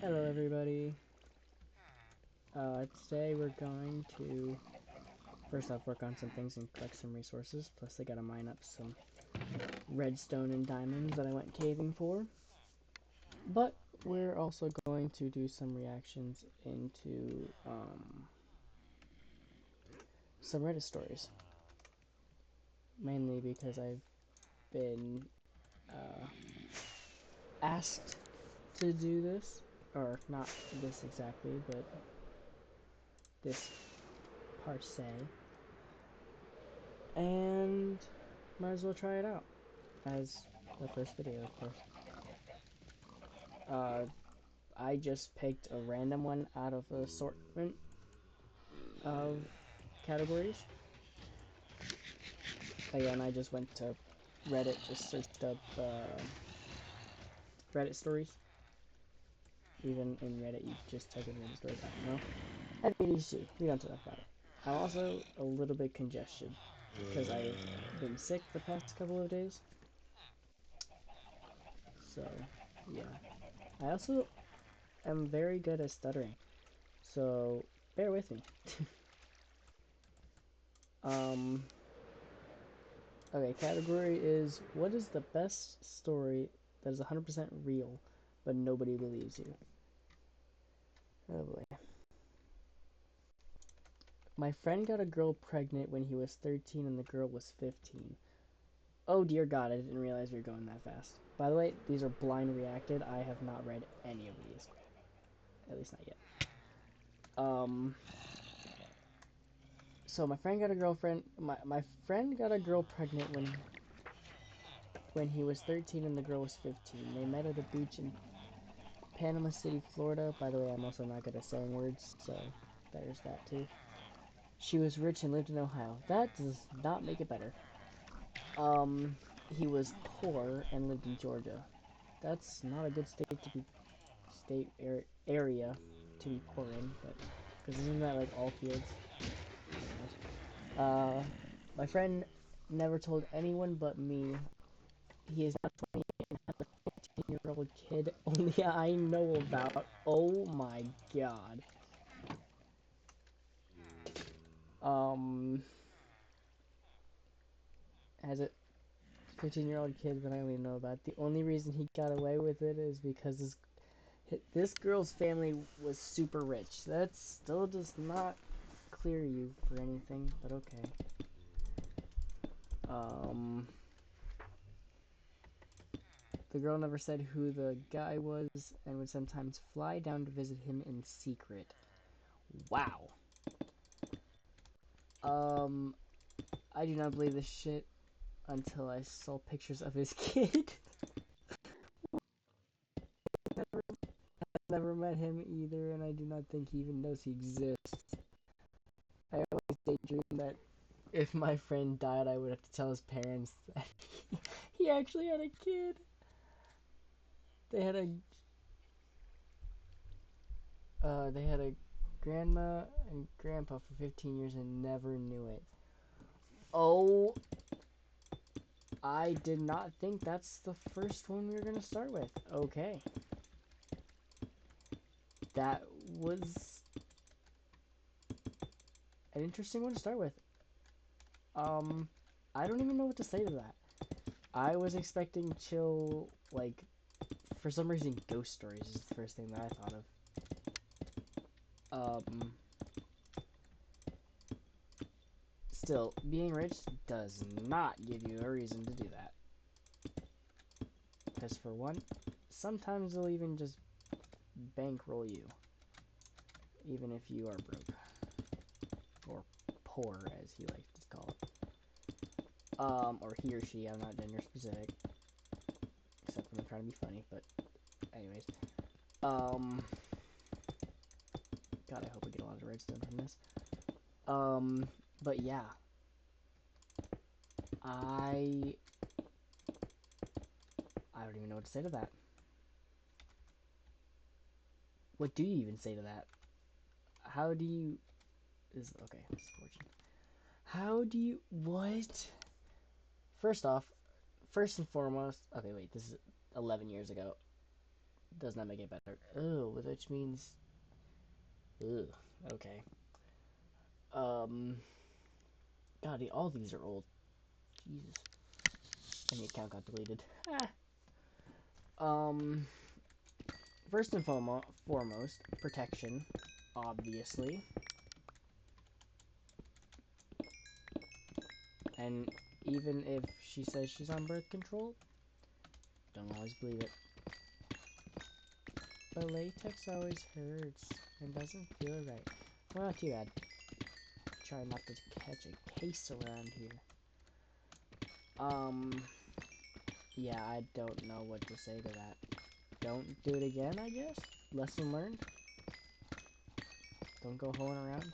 Hello everybody. Today we're going to first off work on some things and collect some resources. Plus I gotta mine up some redstone and diamonds that I went caving for. But we're also going to do some reactions into some Reddit stories. Mainly because I've been uh, asked to do this. Or not this exactly, but this per se. And might as well try it out as the first video, of course. Uh, I just picked a random one out of an assortment of categories. Again, I just went to Reddit, just searched up Reddit stories. Even in Reddit, you just type in Reddit stories. I don't know. ADHD, we don't talk about it. I'm also a little bit congested because I've been sick the past couple of days. So, yeah. I also am very good at stuttering. So, bear with me. um, Okay, category is what is the best story that is 100% real, but nobody believes you? Oh boy. My friend got a girl pregnant when he was 13 and the girl was 15. Oh dear God, I didn't realize we were going that fast. By the way, these are blind reacted. I have not read any of these. At least not yet. So my friend got a girlfriend. My friend got a girl pregnant when he was 13 and the girl was 15. They met at a beach in Panama City, Florida. By the way, I'm also not good at saying words, so there's that too. She was rich and lived in Ohio. That does not make it better. Um, he was poor and lived in Georgia. That's not a good area to be poor in, but because isn't that like all fields? Uh, my friend never told anyone but me. He is now 20 and has a 15-year-old kid only I know about. Oh my God. Um, has a 15-year-old kid that I only know about. The only reason he got away with it is because this girl's family was super rich. That still does not clear you for anything, but okay. Um, the girl never said who the guy was and would sometimes fly down to visit him in secret. Wow. Um, I do not believe this shit until I saw pictures of his kid. Never met him either, and I do not think he even knows he exists. I always daydream that if my friend died, I would have to tell his parents that he actually had a kid. They had a grandma and grandpa for 15 years and never knew it. Oh, I did not think that's the first one we were gonna start with. Okay, that was an interesting one to start with. I don't even know what to say to that. I was expecting chill, like, for some reason, ghost stories is the first thing that I thought of. Still, being rich does not give you a reason to do that. Because for one, sometimes they'll even just bankroll you, even if you are broke. Or poor, as he likes to call it. Or he or she, I'm not gender specific. Except when I'm trying to be funny, but anyways. God, I hope we get a lot of redstone from this. But yeah. I don't even know what to say to that. What do you even say to that? How do you... Okay, this is fortune. How do you... What? First off, first and foremost... Okay, wait, this is 11 years ago. Does not make it better. Oh, which means... Ugh, okay. Um, God, all these are old. Jesus. And the account got deleted. Um, first and foremost, protection, obviously. And even if she says she's on birth control, don't always believe it. But latex always hurts and doesn't feel right. Well, not too bad. Try not to catch a case around here. Yeah, I don't know what to say to that. Don't do it again, I guess? Lesson learned? Don't go hoeing around?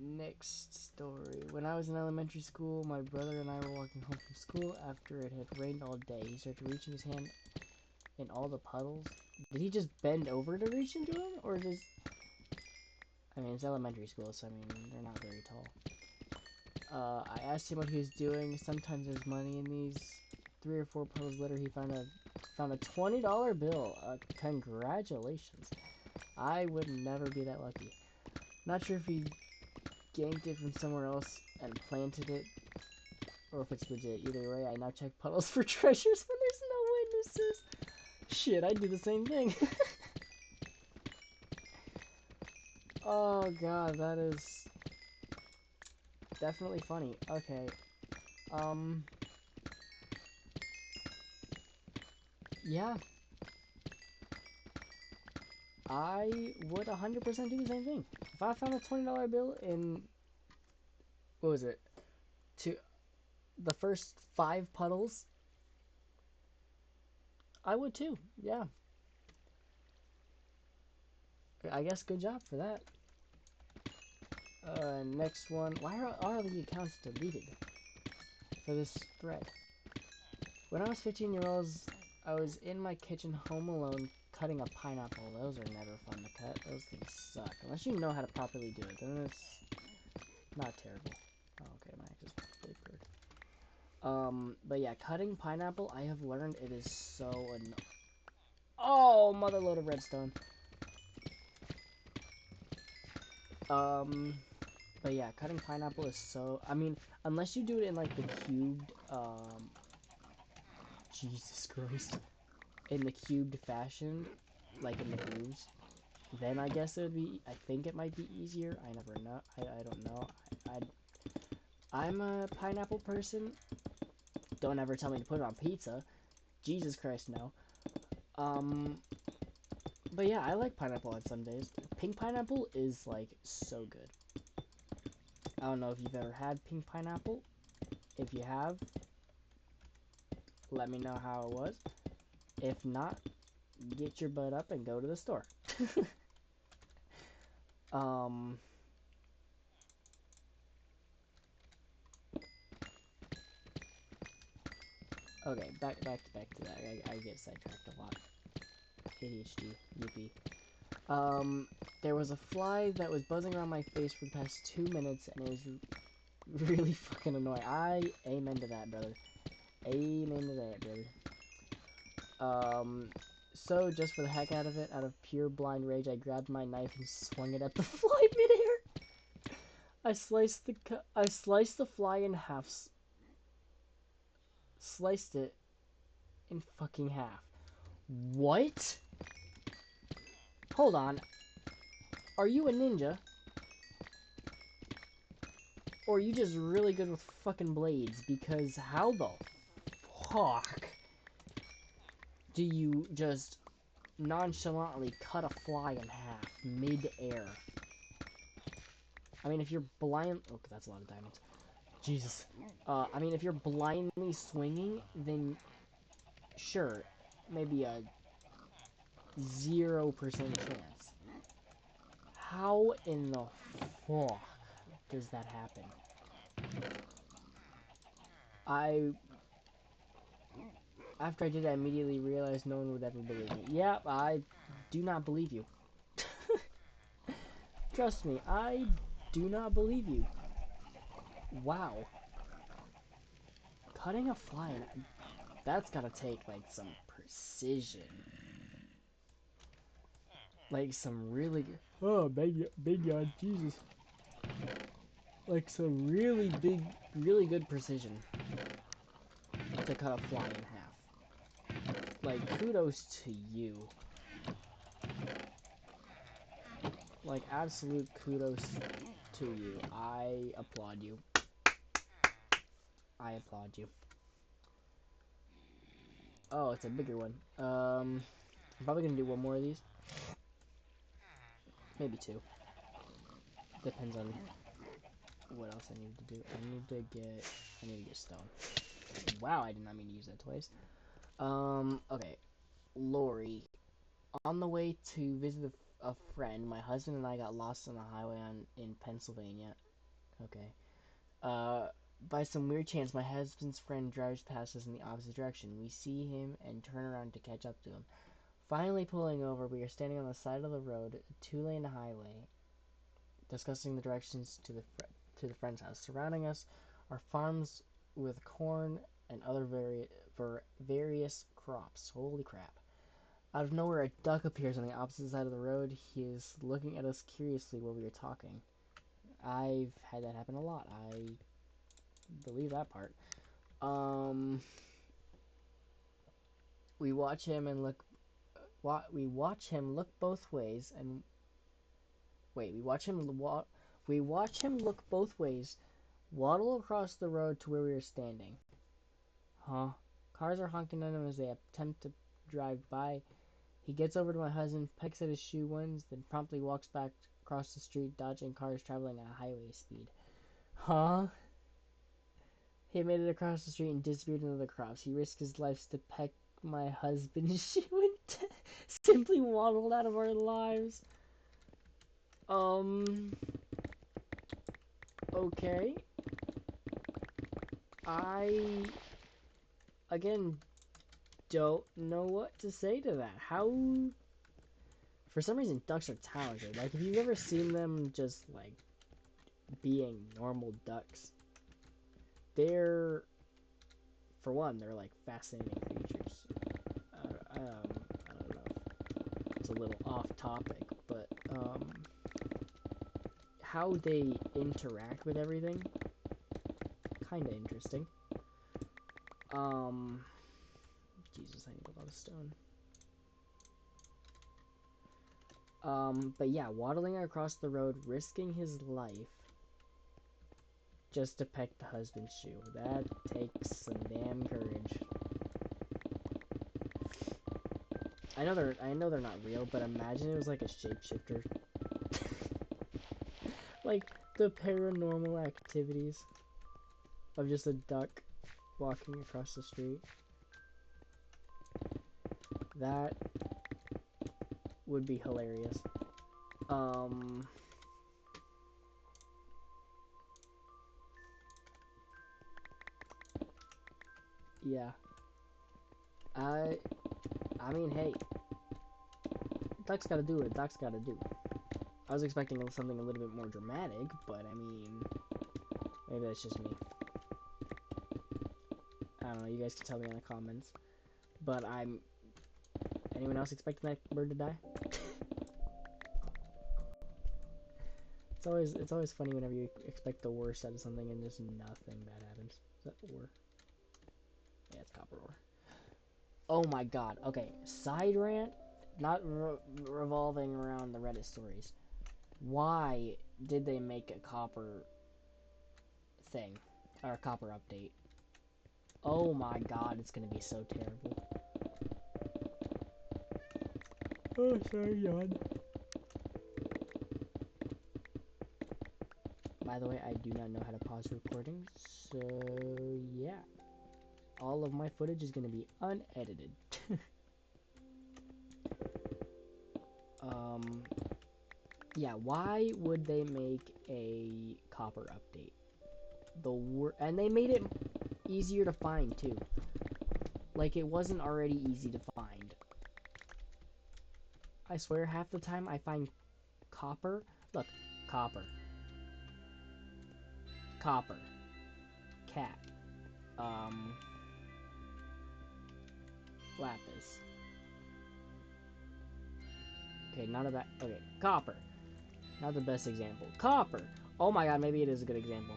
Next story. When I was in elementary school, my brother and I were walking home from school after it had rained all day. He started reaching his hand in all the puddles. Did he just bend over to reach into them? Or just... I mean, it's elementary school, so I mean, they're not very tall. I asked him what he was doing. Sometimes there's money in these. 3 or 4 puddles later, he found a $20 bill. Congratulations. I would never be that lucky. Not sure if he ganked it from somewhere else and planted it, or if it's legit. Either way, I now check puddles for treasures when there's no witnesses. Shit, I'd do the same thing. Oh god, that is definitely funny. Okay. Yeah. I would 100% do the same thing. If I found a $20 bill in, what was it, to the first 5 puddles, I would too. Yeah. I guess good job for that. Next one. Why are all the accounts deleted for this thread? When I was 15 years old, I was in my kitchen home alone cutting a pineapple. Those are never fun to cut. Those things suck. Unless you know how to properly do it, then it's not terrible. Oh, okay, my just flipped. But yeah, cutting pineapple, I have learned it is so annoying. Oh, mother load of redstone. Um, but yeah, cutting pineapple is so, I mean, unless you do it in like the cubed, Jesus Christ, in the cubed fashion, like in the grooves, then I guess it would be, I think it might be easier. I never know, I don't know. I'm a pineapple person. Don't ever tell me to put it on pizza. Jesus Christ, no. Um, But yeah, I like pineapple on some days. Pink pineapple is like so good. I don't know if you've ever had pink pineapple. If you have, let me know how it was. If not, get your butt up and go to the store. um, okay, back to that. I get sidetracked a lot. ADHD, yippee. There was a fly that was buzzing around my face for the past 2 minutes, and it was really fucking annoying. I amen to that, brother. Amen to that, brother. So just for the heck out of it, out of pure blind rage, I grabbed my knife and swung it at the fly midair. I sliced the fly in half, sliced it in fucking half. What? Hold on. Are you a ninja? Or are you just really good with fucking blades? Because how the fuck do you just nonchalantly cut a fly in half mid-air? I mean, if you're blind... Oh, that's a lot of diamonds. Jesus. I mean, if you're blindly swinging, then sure, maybe a 0% chance. How in the fuck does that happen? After I did, I immediately realized no one would ever believe me. Yep, I do not believe you. Trust me, I do not believe you. Wow. Cutting a fly in... That's gotta take, like, some precision. Like, some really good... Oh, big yawn, Jesus. Like, some really good precision to cut a fly in half. Like, kudos to you. Like, absolute kudos to you. I applaud you. I applaud you. Oh, it's a bigger one. I'm probably gonna do one more of these. Maybe two. Depends on what else I need to do. I need to get stone. Wow, I did not mean to use that twice. Okay. Lori. On the way to visit a friend, my husband and I got lost on the highway in Pennsylvania. Okay. By some weird chance, my husband's friend drives past us in the opposite direction. We see him and turn around to catch up to him. Finally pulling over, we are standing on the side of the road, a two-lane highway, discussing the directions to the friend's house. Surrounding us are farms with corn and other various crops. Holy crap. Out of nowhere, a duck appears on the opposite side of the road. He is looking at us curiously while we are talking. I've had that happen a lot. I believe that part. We watch him and look. We watch him look both ways and wait. We watch him look both ways, waddle across the road to where we are standing. Huh? Cars are honking at him as they attempt to drive by. He gets over to my husband, pecks at his shoe once, then promptly walks back across the street, dodging cars traveling at highway speed. Huh? He made it across the street and disappeared into the crops. He risked his life to peck my husband's shoe and simply waddled out of our lives. Okay. I, again, don't know what to say to that. How... For some reason, ducks are talented. Like, if you've ever seen them just, like, being normal ducks, they're... For one, they're, like, fascinating creatures. I don't know if it's a little off topic, but, how they interact with everything, kinda interesting. Jesus, I need a lot of stone. But yeah, waddling across the road, risking his life just to peck the husband's shoe. That takes some damn courage. I know they're not real, but imagine it was like a shapeshifter. Like the paranormal activities of just a duck walking across the street. That would be hilarious. Yeah. I mean, hey, ducks gotta do what ducks gotta do. I was expecting something a little bit more dramatic, but I mean, maybe that's just me. I don't know, you guys can tell me in the comments. But anyone else expecting that bird to die? It's always funny whenever you expect the worst out of something and just nothing bad happens. Is that ore? Yeah, it's copper ore. Oh my god. Okay, side rant, not revolving around the Reddit stories. Why did they make a copper thing? Or a copper update? Oh my god, it's gonna be so terrible. Oh, sorry, yawn. By the way, I do not know how to pause recording, so yeah. All of my footage is gonna be unedited. Yeah, why would they make a copper update? And they made it easier to find too. Like it wasn't already easy to find. I swear half the time I find copper. Look, copper. Copper. Cat. Lapis. Okay, not a bad. Okay, copper. Not the best example. Copper. Oh my god, maybe it is a good example.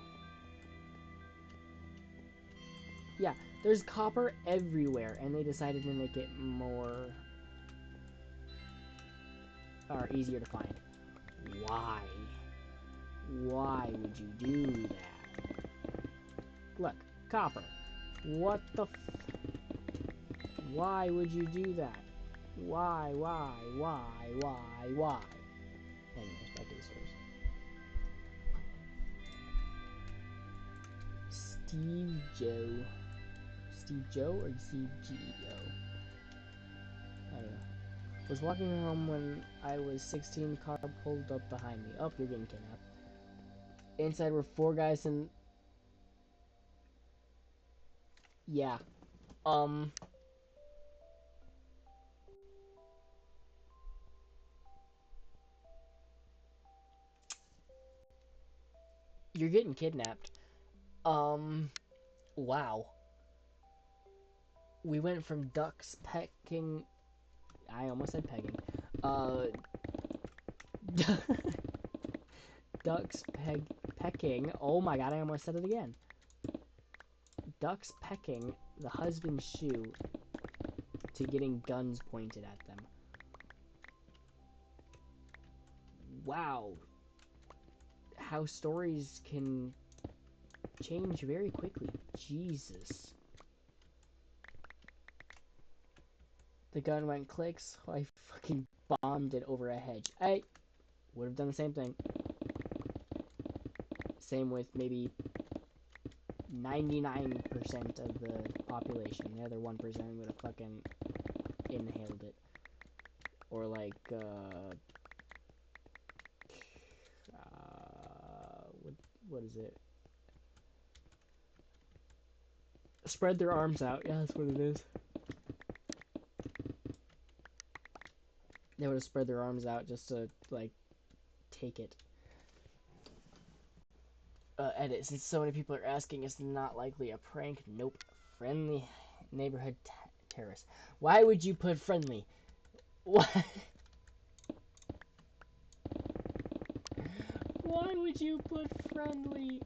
Yeah, there's copper everywhere, and they decided to make it more or easier to find. Why? Why would you do that? Look, copper. What the f... Why would you do that? Why? Anyways, back to the stories. Steve Joe. Steve Joe or Steve G-O? I don't know. Was walking home when I was 16, car pulled up behind me. Oh, you're getting kidnapped. Inside were four guys and... Yeah. You're getting kidnapped. Wow. We went from ducks pecking... I almost said pegging. Ducks pecking... Oh my god, I almost said it again. Ducks pecking the husband's shoe to getting guns pointed at them. Wow. How stories can change very quickly. Jesus. The gun went clicks. I fucking bombed it over a hedge. I would have done the same thing. Same with maybe 99% of the population. The other 1% would have fucking inhaled it. Or like, what is it? Spread their arms out. Yeah, that's what it is. They would have spread their arms out just to, like, take it. Edit. Since so many people are asking, it's not likely a prank. Nope. Friendly neighborhood terrorist. Why would you put friendly? What? Why would you put friendly?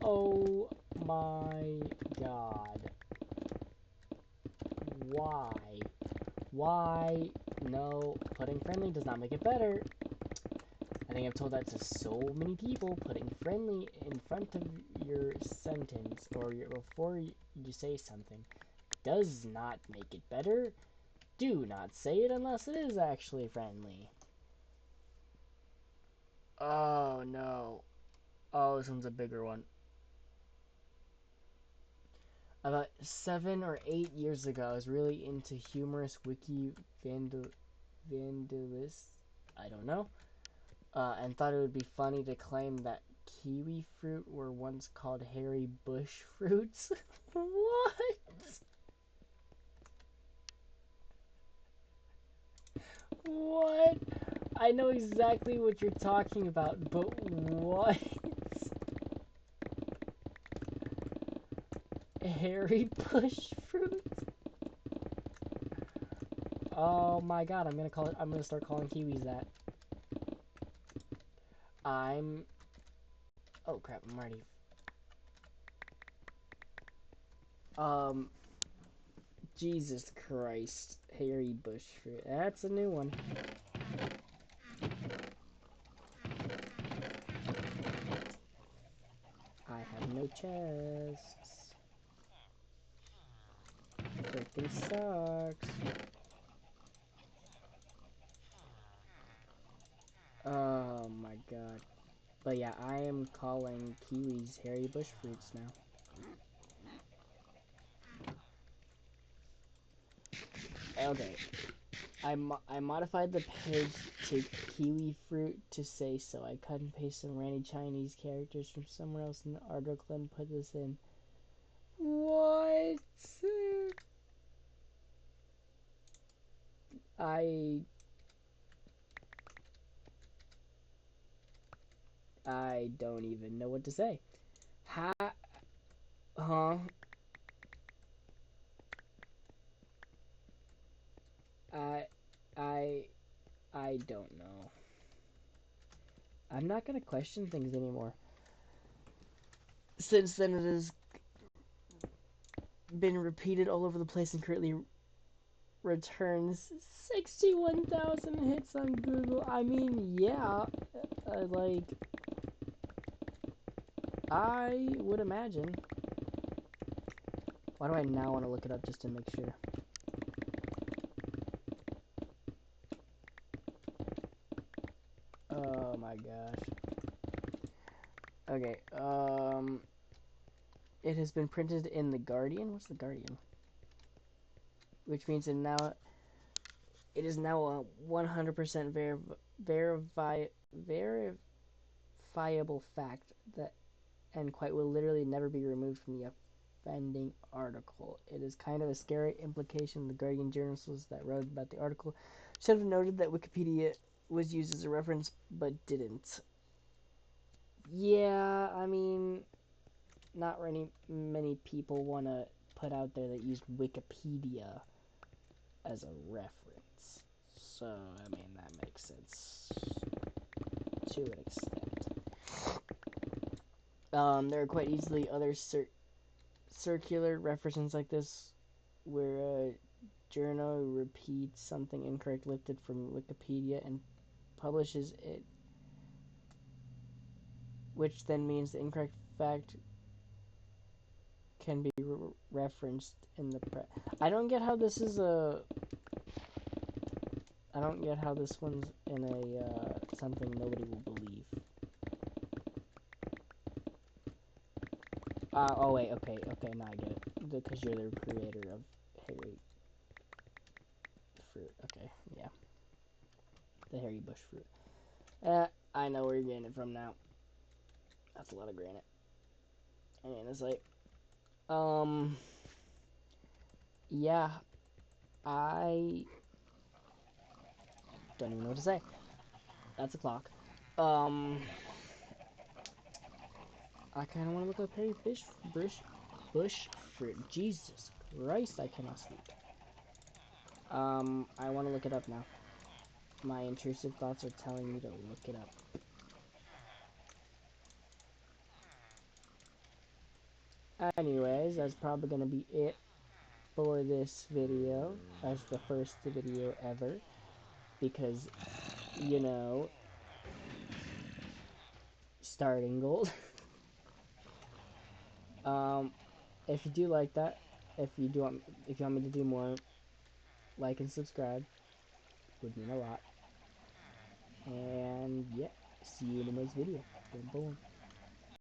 Oh my god. Why? Why? No, putting friendly does not make it better. I think I've told that to so many people. Putting friendly in front of your sentence or before you say something does not make it better. Do not say it unless it is actually friendly. Oh no. Oh, this one's a bigger one. About 7 or 8 years ago, I was really into humorous wiki vandalist, I don't know, and thought it would be funny to claim that kiwi fruit were once called hairy bush fruits. What? What? I know exactly what you're talking about, but what? Hairy bush fruit? Oh my god, I'm gonna start calling kiwis that. Oh crap, I'm already... Jesus Christ. Hairy bush fruit. That's a new one. I have no chests. Freaking sucks. Oh my god. But yeah, I am calling kiwis hairy bush fruits now. Okay. I modified the page to kiwi fruit to say so. I cut and pasted some random Chinese characters from somewhere else in the article and put this in. What? I don't even know what to say. Huh? I, I, I don't know. I'm not gonna question things anymore. Since then, it has been repeated all over the place and currently returns 61,000 hits on Google. I mean, yeah, like, I would imagine. Why do I now want to look it up just to make sure? Oh my gosh. Okay, it has been printed in The Guardian. What's The Guardian? Which means it is now a 100% verifiable fact that, and quite will literally never be removed from the offending article. It is kind of a scary implication. The Guardian journalists that wrote about the article should have noted that Wikipedia was used as a reference, but didn't. Yeah, I mean, not many people want to put out there that used Wikipedia as a reference. So, I mean, that makes sense to an extent. There are quite easily other circular references like this where a journal repeats something incorrect lifted from Wikipedia and publishes it, which then means the incorrect fact can be referenced in the press. I don't get how this is a. I don't get how this one's in a something nobody will believe. Oh wait, okay, now I get it. Because you're the creator of Harry Fruit. Okay, yeah, the Harry Bush fruit. I know where you're getting it from now. That's a lot of granite. And it's like, yeah, I don't even know what to say. That's a clock. Um, I kind of want to look up Harry Bush fruit. Jesus Christ, I cannot speak. I want to look it up now. My intrusive thoughts are telling me to look it up. Anyways, that's probably going to be it for this video as the first video ever. Because, you know, starting gold. um, if you do like that, if you want me to do more, like and subscribe. Would mean a lot. And yeah, see you in the next video. Boom, boom.